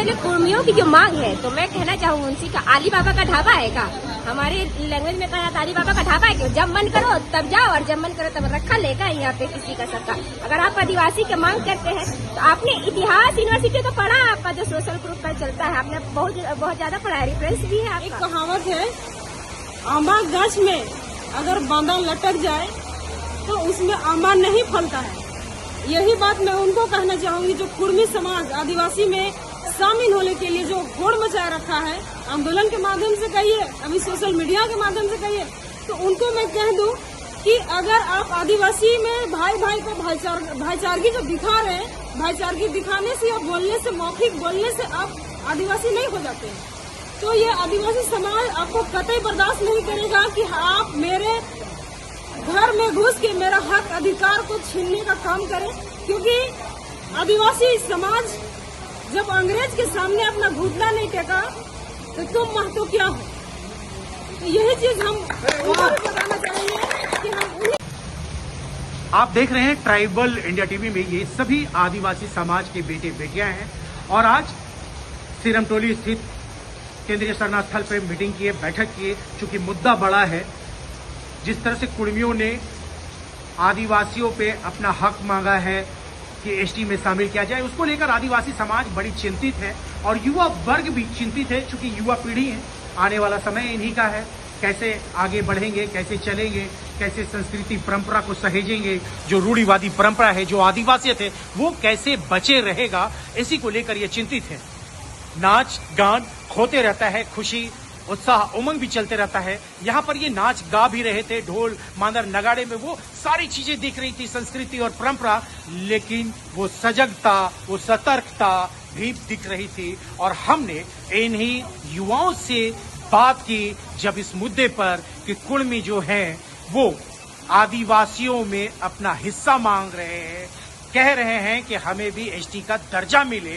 पहले कुर्मियों की जो मांग है, तो मैं कहना चाहूँ उनसे का अली बाबा का ढाबा है का, हमारे लैंग्वेज में कहा जाता अली बाबा का ढाबा है कि जब मन करो तब जाओ और जब मन करो तब रखा लेगा यहाँ पे किसी का सरकार। अगर आप आदिवासी की मांग करते हैं तो आपने इतिहास यूनिवर्सिटी तो पढ़ा, आपका जो सोशल ग्रुप पर चलता है आपने बहुत ज्यादा पढ़ा है, रेफरेंस भी है। एक कहावत है, आंबा गाछ में अगर बांदा लटक जाए तो उसमें आंबा नहीं फलता है। यही बात मैं उनको कहना चाहूंगी जो कुर्मी समाज आदिवासी में शामिल होने के लिए जो होड़ मचाए रखा है, आंदोलन के माध्यम से कहिए, अभी सोशल मीडिया के माध्यम से कहिए, तो उनको मैं कह दूं कि अगर आप आदिवासी में भाई भाई को भाईचारगी जो दिखा रहे हैं, भाईचारगी दिखाने से या बोलने से, मौखिक बोलने से आप आदिवासी नहीं हो जाते हैं। तो ये आदिवासी समाज आपको कतई बर्दाश्त नहीं करेगा कि आप मेरे घर में घुस के मेरा हक अधिकार को छीनने का काम करें, क्योंकि आदिवासी समाज जब अंग्रेज के सामने अपना घुटना नहीं टेका तो तुम महतो क्या हो। तो यही चीज हम उनको भी बताना चाहेंगे कि हम आप देख रहे हैं ट्राइबल इंडिया टीवी में, ये सभी आदिवासी समाज के बेटे बेटियां हैं और आज सिरमटोली स्थित केंद्रीय शरणा स्थल पर मीटिंग किए, बैठक किए। चूंकि मुद्दा बड़ा है, जिस तरह से कुर्मियों ने आदिवासियों पे अपना हक मांगा है कि एसटी में शामिल किया जाए, उसको लेकर आदिवासी समाज बड़ी चिंतित है और युवा वर्ग भी चिंतित है। चूंकि युवा पीढ़ी है, आने वाला समय इन्हीं का है, कैसे आगे बढ़ेंगे, कैसे चलेंगे, कैसे संस्कृति परंपरा को सहेजेंगे, जो रूढ़िवादी परंपरा है, जो आदिवासियत है, वो कैसे बचे रहेगा, इसी को लेकर ये चिंतित है। नाच गान होते रहता है, खुशी उत्साह उमंग भी चलते रहता है। यहाँ पर ये नाच गा भी रहे थे, ढोल मांदर नगाड़े में वो सारी चीजें दिख रही थी, संस्कृति और परंपरा, लेकिन वो सजगता, वो सतर्कता भी दिख रही थी। और हमने इन्हीं युवाओं से बात की जब इस मुद्दे पर कि कुर्मी जो है वो आदिवासियों में अपना हिस्सा मांग रहे हैं, कह रहे हैं कि हमें भी एसटी का दर्जा मिले,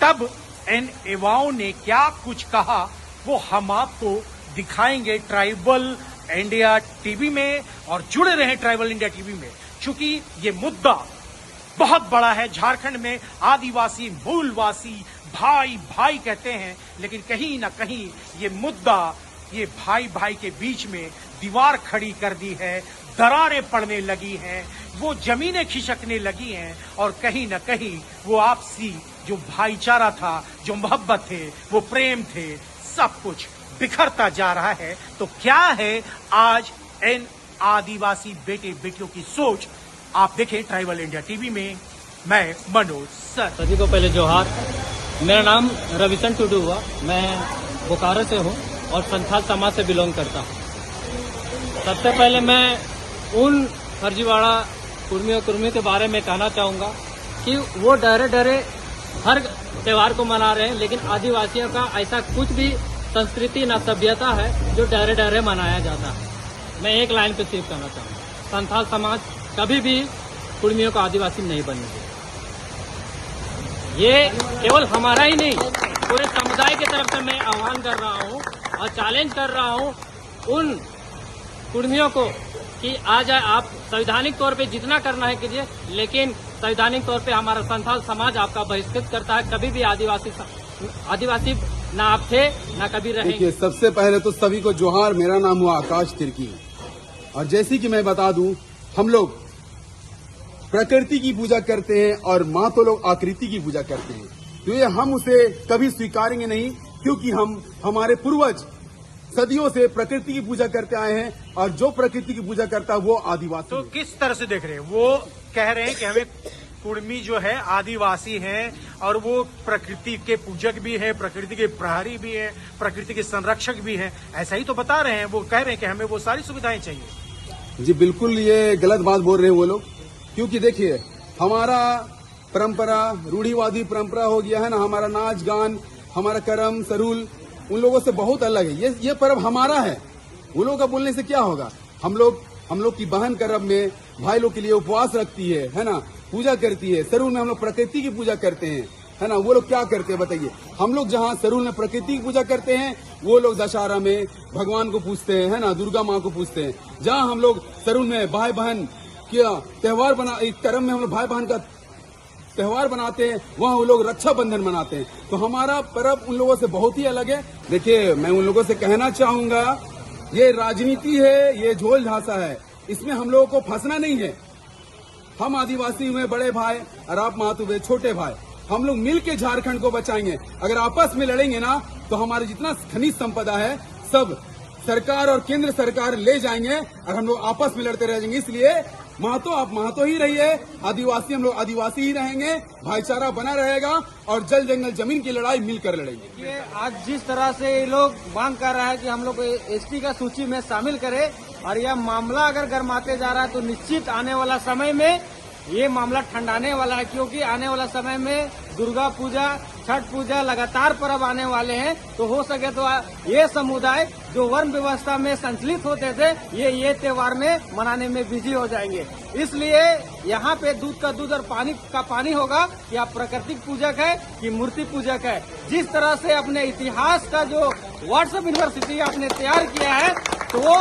तब इन युवाओं ने क्या कुछ कहा वो हम आपको दिखाएंगे ट्राइबल इंडिया टीवी में। और जुड़े रहे ट्राइबल इंडिया टीवी में, क्योंकि ये मुद्दा बहुत बड़ा है। झारखंड में आदिवासी मूलवासी भाई भाई कहते हैं, लेकिन कहीं ना कहीं ये मुद्दा, ये भाई भाई के बीच में दीवार खड़ी कर दी है, दरारें पड़ने लगी हैं, वो जमीनें खिसकने लगी हैं और कहीं ना कहीं वो आपसी जो भाईचारा था, जो मोहब्बत थे, वो प्रेम थे, सब कुछ बिखरता जा रहा है। तो क्या है आज इन आदिवासी बेटे बेटियों की सोच, आप देखें ट्राइबल इंडिया टीवी में। मैं मनोज सर। सभी को पहले जोहार। मेरा नाम रविशन टुडू हुआ, मैं बोकारो से हूँ और संथाल समाज से बिलोंग करता हूँ। सबसे पहले मैं उन फर्जीवाड़ा कुर्मियों के बारे में कहना चाहूँगा कि वो डरे डरे हर त्योहार को मना रहे हैं, लेकिन आदिवासियों का ऐसा कुछ भी संस्कृति न सभ्यता है जो डरे डरे मनाया जाता है। मैं एक लाइन पे सिर्फ कहना चाहूँगा, संथाल समाज कभी भी कुर्मियों का आदिवासी नहीं बनने देगा। ये केवल हमारा ही नहीं, पूरे समुदाय की तरफ से मैं आह्वान कर रहा हूँ और चैलेंज कर रहा हूँ उन कुर्मियों को कि आ जाए, आप संवैधानिक तौर पे जितना करना है कीजिए, लेकिन संवैधानिक तौर पे हमारा संथाल समाज आपका बहिष्कृत करता है। कभी भी आदिवासी ना आप थे ना कभी रहेंगे। सबसे पहले तो सभी को जोहार। मेरा नाम हुआ आकाश तिर्की और जैसे कि मैं बता दूं, हम लोग प्रकृति की पूजा करते हैं और माँ तो लोग आकृति की पूजा करते हैं। तो ये हम उसे कभी स्वीकारेंगे नहीं, क्योंकि हमारे पूर्वज सदियों से प्रकृति की पूजा करते आए हैं और जो प्रकृति की पूजा करता है वो आदिवासी। तो किस तरह से देख रहे हैं? वो कह रहे हैं कि हमें कुर्मी जो है आदिवासी हैं और वो प्रकृति के पूजक भी है, प्रकृति के प्रहरी भी है, प्रकृति के संरक्षक भी है, ऐसा ही तो बता रहे हैं। वो कह रहे हैं कि हमें वो सारी सुविधाएं चाहिए। जी बिल्कुल, ये गलत बात बोल रहे हैं वो लोग, क्योंकि देखिए हमारा परंपरा रूढ़िवादी परंपरा हो गया है ना, हमारा नाच गान, हमारा करम सरूल उन लोगों से बहुत अलग है। ये पर्व हमारा है, उन लोगों का बोलने से क्या होगा। हम लोग की बहन करम में भाई लोग के लिए उपवास रखती है ना, पूजा करती है। सरूल में हम लोग प्रकृति की पूजा करते हैं, है ना। वो लोग क्या करते हैं बताइए? हम लोग जहाँ सरूल में प्रकृति की पूजा करते हैं, वो लोग दशहरा में भगवान को पूजते हैं, है ना, दुर्गा माँ को पूजते हैं। जहाँ हम लोग सरूल में भाई बहन क्या त्योहार बना, एक कर्म में हम लोग भाई बहन का त्योहार बनाते हैं, वहाँ वो लोग रक्षाबंधन मनाते हैं। तो हमारा पर्व उन लोगों से बहुत ही अलग है। देखिए, मैं उन लोगों से कहना चाहूंगा, ये राजनीति है, ये झोल झांसा है, इसमें हम लोगों को फंसना नहीं है। हम आदिवासी हुए बड़े भाई और आप महतो हुए छोटे भाई, हम लोग मिलके झारखंड को बचाएंगे। अगर आपस में लड़ेंगे ना तो हमारे जितना खनिज संपदा है सब सरकार और केंद्र सरकार ले जाएंगे और हम लोग आपस में लड़ते रह जाएंगे। इसलिए महतो आप महतो ही रहिए, आदिवासी हम लोग आदिवासी ही रहेंगे, भाईचारा बना रहेगा और जल जंगल जमीन की लड़ाई मिलकर लड़ेंगे। ये आज जिस तरह से ये लोग मांग कर रहा है कि हम लोग एसटी का सूची में शामिल करें और यह मामला अगर गर्माते जा रहा है तो निश्चित आने वाला समय में ये मामला ठंडाने वाला है, क्योंकि आने वाला समय में दुर्गा पूजा, छठ पूजा लगातार पर्व आने वाले हैं। तो हो सके तो ये समुदाय जो वर्ण व्यवस्था में संचालित होते थे ये त्योहार में मनाने में बिजी हो जाएंगे। इसलिए यहाँ पे दूध का दूध और पानी का पानी होगा कि आप प्राकृतिक पूजक है कि मूर्ति पूजक है। जिस तरह से अपने इतिहास का जो व्हाट्सएप यूनिवर्सिटी आपने तैयार किया है तो वो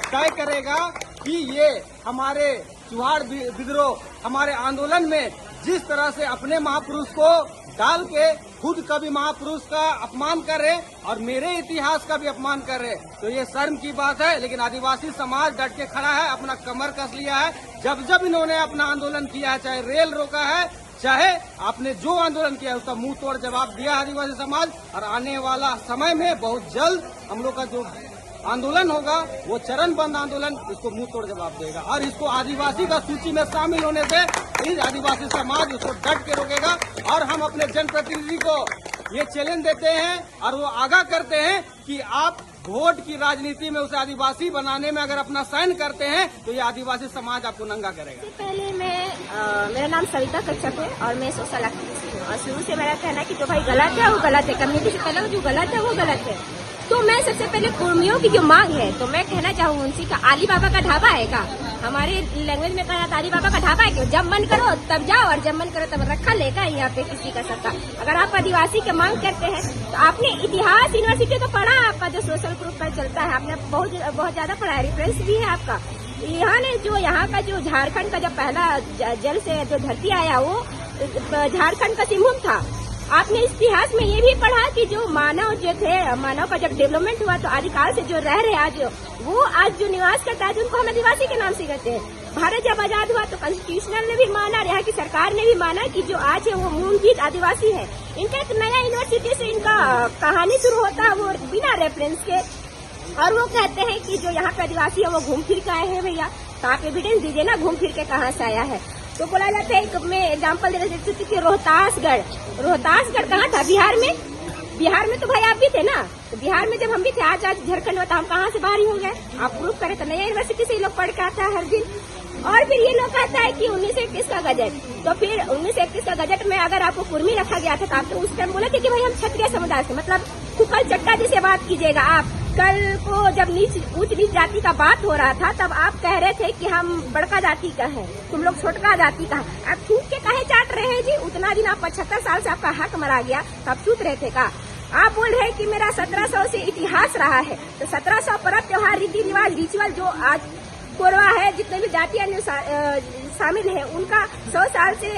तय करेगा कि ये हमारे चुहाड़ विद्रोह, हमारे आंदोलन में जिस तरह से अपने महापुरुष को डाल के खुद कभी महापुरुष का अपमान कर रहे और मेरे इतिहास का भी अपमान कर रहे, तो ये शर्म की बात है। लेकिन आदिवासी समाज डट के खड़ा है, अपना कमर कस लिया है। जब जब इन्होंने अपना आंदोलन किया है, चाहे रेल रोका है, चाहे आपने जो आंदोलन किया है, उसका मुंह तोड़ जवाब दिया आदिवासी समाज। और आने वाला समय में बहुत जल्द हम लोग का जो आंदोलन होगा वो चरणबंद आंदोलन इसको मुंह तोड़ जवाब देगा और इसको आदिवासी का सूची में शामिल होने से इस आदिवासी समाज उसको डट के रोकेगा। और हम अपने जनप्रतिनिधि को ये चैलेंज देते हैं और वो आगाह करते हैं कि आप वोट की राजनीति में उसे आदिवासी बनाने में अगर अपना साइन करते हैं तो ये आदिवासी समाज आपको नंगा करेगा। सबसे पहले मेरा नाम सविता कच्छप है और मैं सोशल एक्टिविस्ट हूँ और शुरू से मेरा कहना है कि जो भाई गलत है वो गलत है, कम्युनिटी से पहले जो गलत है वो गलत है। तो मैं सबसे पहले कुर्मियों की जो मांग है तो मैं कहना चाहूँ उनसे का आली बाबा का ढाबा है का, हमारे लैंग्वेज में कहा जाता आली बाबा का ढाबा है क्यों, जब मन करो तब जाओ और जब मन करो तब रखा लेगा यहाँ पे किसी का सरकार। अगर आप आदिवासी की मांग करते हैं तो आपने इतिहास यूनिवर्सिटी तो पढ़ा, आपका जो सोशल ग्रुप पर चलता है आपने बहुत ज्यादा पढ़ा है, रेफरेंस भी है आपका। यहाँ ने जो यहाँ का जो झारखंड का जब पहला जल से जो धरती आया वो झारखंड का सिंहभूम था। आपने इतिहास में ये भी पढ़ा कि जो मानव जो थे, मानव का जब डेवलपमेंट हुआ तो आदिकाल से जो रह रहे आज वो आज जो निवास करता है उनको हम आदिवासी के नाम से कहते हैं। भारत जब आजाद हुआ तो कॉन्स्टिट्यूशनल ने भी माना, यहाँ की सरकार ने भी माना कि जो आज है वो मूलभूत आदिवासी है। इनका एक नया यूनिवर्सिटी से इनका कहानी शुरू होता है वो बिना रेफरेंस के, और वो कहते हैं कि जो यहाँ पे आदिवासी है वो घूम फिर के आए हैं। भैया तो आप एविडेंस दीजिए ना, घूम फिर के कहाँ से आया है। तो बोला जाता है, एक मैं एग्जाम्पल देना चाहती हूँ कि रोहतासगढ़ कहाँ था, बिहार में तो भाई आप भी थे ना। तो बिहार में जब हम भी थे, आज झारखंड में, तो हम कहाँ से बाहर ही हो गए। आप प्रूफ करें तो नया यूनिवर्सिटी से ये लोग पढ़ के आता है हर दिन। और फिर ये लोग कहता है कि 1921 का गजट, तो फिर 1921 का गजट में अगर आपको कुर्मी रखा गया था तो आप तो उस टाइम बोले थे कि भाई हम क्षत्रिय समुदाय से, मतलब कुकल चट्टा जिसे बात कीजिएगा आप। कल को जब उच्च नीच जाति का बात हो रहा था तब आप कह रहे थे कि हम बड़का जाति का है, तुम लोग छोटका जाति का है। आप छूट के काहे चाट रहे हैं जी? उतना दिन आप 75 साल से आपका हक मरा गया तो आप छूट रहे थे का? आप बोल रहे हैं कि मेरा 1700 से इतिहास रहा है, तो 1700 पर्व त्योहार रीति रिवाज रिचुअल जो आज कोरवा है, जितने भी जातियां शामिल है उनका 100 साल से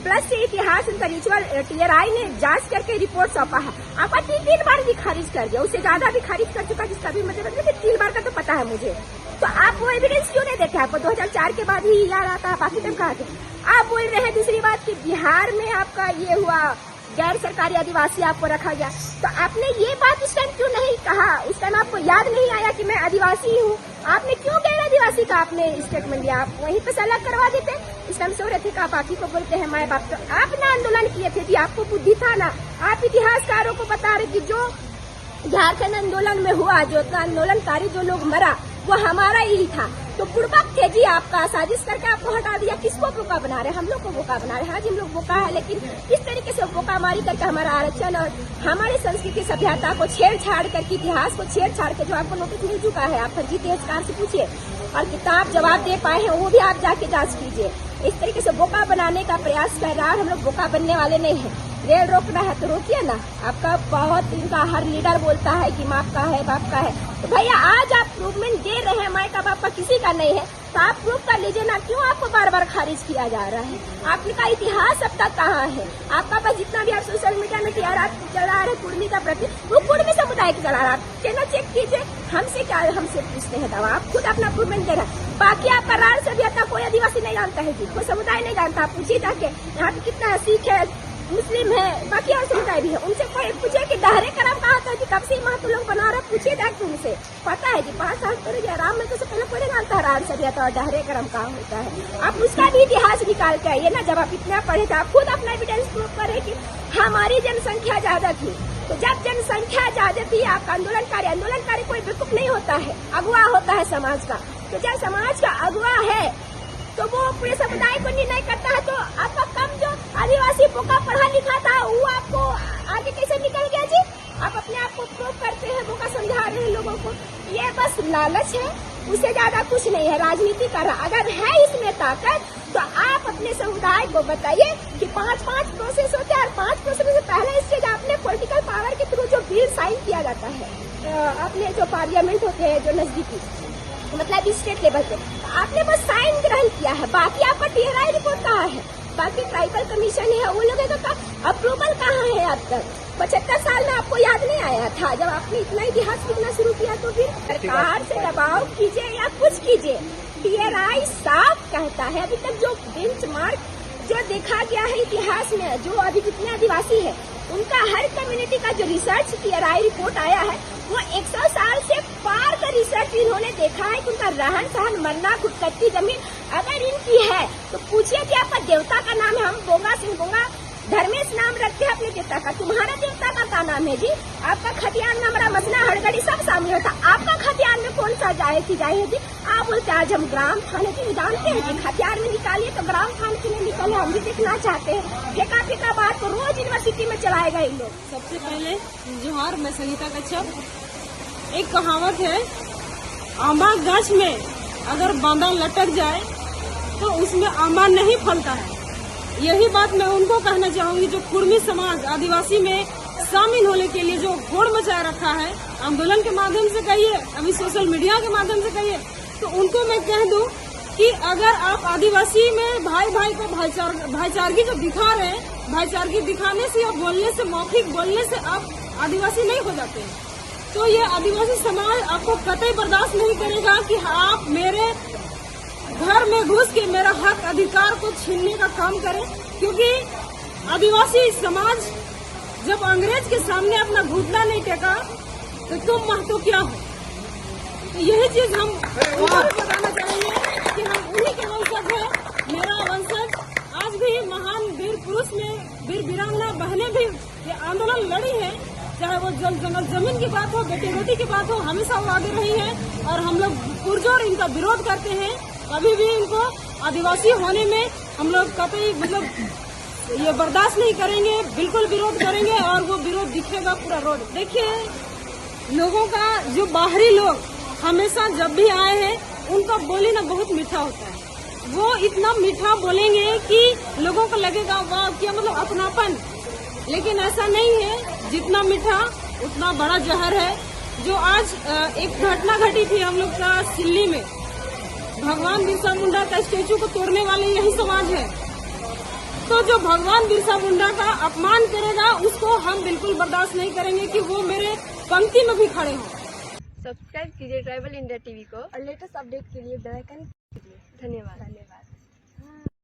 प्लस से इतिहास, उनका रिचुअल TRI ने जांच करके रिपोर्ट सौंपा है। आपका 3 बार भी खारिज कर दिया, उससे ज्यादा भी खारिज कर चुका, जिसका भी मतलब 3 बार का तो पता है मुझे। तो आप वो एविडेंस क्यों नहीं देखे? आपको 2004 के बाद ही याद आता है, बाकी टाइम कहा थे। आप बोल रहे हैं दूसरी बात कि बिहार में आपका ये हुआ गैर सरकारी आदिवासी आपको रखा गया, तो आपने ये बात उस टाइम क्यों नहीं कहा? उस टाइम आपको याद नहीं आया कि मैं आदिवासी हूँ? आपने क्यों गैर आदिवासी का आपने स्टेटमेंट दिया? आप वहीं पे से अलग करवा देते। इस टाइम सो रहे थे का बाकी को बोलते हैं माए बाप। तो आपने आंदोलन किए थे जी, आपको बुद्धि था ना। आप इतिहासकारों को बता रहे कि जो झारखंड आंदोलन में हुआ, जो आंदोलनकारी जो लोग मरा वो हमारा ही था। तो बुड़बक थे जी, आपका साजिश करके आपको हटा दिया। किसको बोका बना रहे? हम लोग को बोका बना रहे। हाँ जी, हम लोग बोका है, लेकिन इस तरीके से बोकामारी करके हमारा आरक्षण और हमारी संस्कृति सभ्यता को छेड़छाड़ करके, इतिहास को छेड़छाड़ के, जो आपको नोटिस मिल चुका है, आप फर्जी एहतिकार से पूछिए और किताब जवाब दे पाए हैं वो भी आप जाके जांच कीजिए। इस तरीके से बोका बनाने का प्रयास कर रहा है, हम लोग बोका बनने वाले नहीं है। रेल रोकना है तो रोकिए ना। आपका बहुत इनका हर लीडर बोलता है कि माँ का है, बाप का है, तो भैया आज आप प्रूवमेंट दे रहे हैं, माँ का बाप का किसी का नहीं है। तो आप प्रूव कर लीजिए ना, क्यों आपको बार बार खारिज किया जा रहा है? आपका इतिहास अब तक कहाँ है? आपका पास जितना भी आप सोशल मीडिया में टीआरआर चला रहे कुर्मी का प्रति, वो कुर्मी समुदाय की चला रहा है। आप चैनल चेक कीजिए, हमसे क्या, हमसे पूछते हैं दवा, आप खुद अपना प्रूवमेंट दे रहे हैं। बाकी आपका राण सभ्यता कोई आदिवासी नहीं जानता है जी, कोई समुदाय नहीं जानता। आप पूछिए जाके यहाँ पे कितना है, सिख है, मुस्लिम है, बाकी और समुदाय भी है, उनसे कोई पूछे कि डहरे करम कहा था जी, कब से महत्व लोग बना रहे, पूछिए जाके उनसे, पता है जी। 5 साल पहले राम में तो से पहले कोई नहीं जानता राण सभ्यता और डहरे करम कहा होता है। आप उसका भी इतिहास निकाल के आइए ना, जब आप इतना पढ़े थे, आप खुद अपना एविडेंस प्रूव करें कि हमारी जनसंख्या ज्यादा थी। तो जब जनसंख्या ज्यादा थी, आपका आंदोलनकारी कोई बेवकूफ नहीं होता है, अगुआ होता है समाज का। तो जब समाज का अगुआ है तो वो पूरे समुदाय को निर्णय करता है। तो आपका कम जो आदिवासी बोका पढ़ा लिखा था, वो आपको आगे कैसे निकल गया जी? आप अपने आप को प्रूव करते हैं, बोका समझा रहे हैं लोगों को। ये बस लालच है, उससे ज्यादा कुछ नहीं है, राजनीति कर रहा। अगर है इसमें ताकत तो आप अपने समुदाय को बताइए कि 5 प्रोसेस होते हैं, और 5 प्रोसेस से पहले स्टेज आपने पॉलिटिकल पावर के थ्रू जो बिल साइन किया जाता है, अपने जो पार्लियामेंट होते हैं जो नजदीकी, मतलब स्टेट लेवल पे, आपने बस साइन ग्रहण किया है। बाकी आपका टीआरआई रिपोर्ट कहाँ है? बाकी ट्राइबल कमीशन है, वो लोगों का अप्रूवल कहाँ है? अब तक 75 साल में आपको याद नहीं आया था जब आपने इतना इतिहास लिखना शुरू किया? तो फिर सरकार से दबाव कीजिए या कुछ कीजिए। टीआरआई साफ कहता है, अभी तक जो बेंचमार्क जो देखा गया है इतिहास में, जो अभी जितने आदिवासी है उनका हर कम्युनिटी का जो रिसर्च टीआरआई रिपोर्ट आया है, वो 100 साल से पार का रिसर्च इन्होंने देखा है कि उनका रहन सहन, मरना, खुदकती जमीन अगर इनकी है तो पूछिए कि आपका देवता का नाम है। हम बोंगा सिंह बोंगा धर्मेश नाम रखते हैं अपने देवता का, तुम्हारा देवता का क्या नाम है जी? आपका खतियान नमरा मसना हड़गड़ी सब शामिल होता, आपका खतियान में कौन सा जाए है जी? आप बोलते आज हम ग्राम थाने की जानते हैं जी, खतियान में निकालिए तो ग्राम थाने के लिए निकले, हम भी देखना चाहते हैं। फेंका बात तो रोज यूनिवर्सिटी में चलाएगा इन लोग। सबसे पहले जोहार, मैं संगीता कच्छप। एक कहावत है, आंबा गाछ में अगर बांदा लटक जाए तो उसमें आंबा नहीं फलता है। यही बात मैं उनको कहना चाहूंगी जो कुर्मी समाज आदिवासी में शामिल होने के लिए जो होड़ मचा रखा है, आंदोलन के माध्यम से कहिए, अभी सोशल मीडिया के माध्यम से कहिए, तो उनको मैं कह दूं कि अगर आप आदिवासी में भाई को भाईचारगी जो दिखा रहे हैं, भाईचारगी दिखाने से या बोलने से, मौखिक बोलने से आप आदिवासी नहीं हो जाते हैं। तो ये आदिवासी समाज आपको कतई बर्दाश्त नहीं करेगा कि आप मेरे घर में घुस के मेरा हक अधिकार को छीनने का काम करें, क्योंकि आदिवासी समाज जब अंग्रेज के सामने अपना घुटना नहीं टेका तो तुम महतो क्या हो। तो यही चीज हम उनको भी बताना चाहेंगे कि हम उन्हीं के वंशज हैं। मेरा वंशज आज भी महान वीर पुरुष में वीर वीरांगना बहनें भी ये आंदोलन लड़ी है, चाहे वो जल जंगल जमीन की बात हो, बेटी रोटी की बात हो, हमेशा वो आगे रही है और हम लोग पुरजोर इनका विरोध करते हैं। अभी भी इनको आदिवासी होने में हम लोग कतई मतलब ये बर्दाश्त नहीं करेंगे, बिल्कुल विरोध करेंगे और वो विरोध दिखेगा पूरा रोड। देखिए, लोगों का जो बाहरी लोग हमेशा जब भी आए हैं उनका बोली ना बहुत मीठा होता है, वो इतना मीठा बोलेंगे कि लोगों को लगेगा वाह क्या मतलब अपनापन, लेकिन ऐसा नहीं है। जितना मीठा उतना बड़ा जहर है। जो आज एक घटना घटी थी हम लोग का सिल्ली में, भगवान बिरसा मुंडा का स्टेचू को तोड़ने वाले यही समाज है। तो जो भगवान बिरसा मुंडा का अपमान करेगा उसको हम बिल्कुल बर्दाश्त नहीं करेंगे कि वो मेरे पंक्ति में भी खड़े हों। सब्सक्राइब कीजिए ट्राइबल इंडिया टीवी को और लेटेस्ट अपडेट के लिए बेल आइकन दबाइए। धन्यवाद।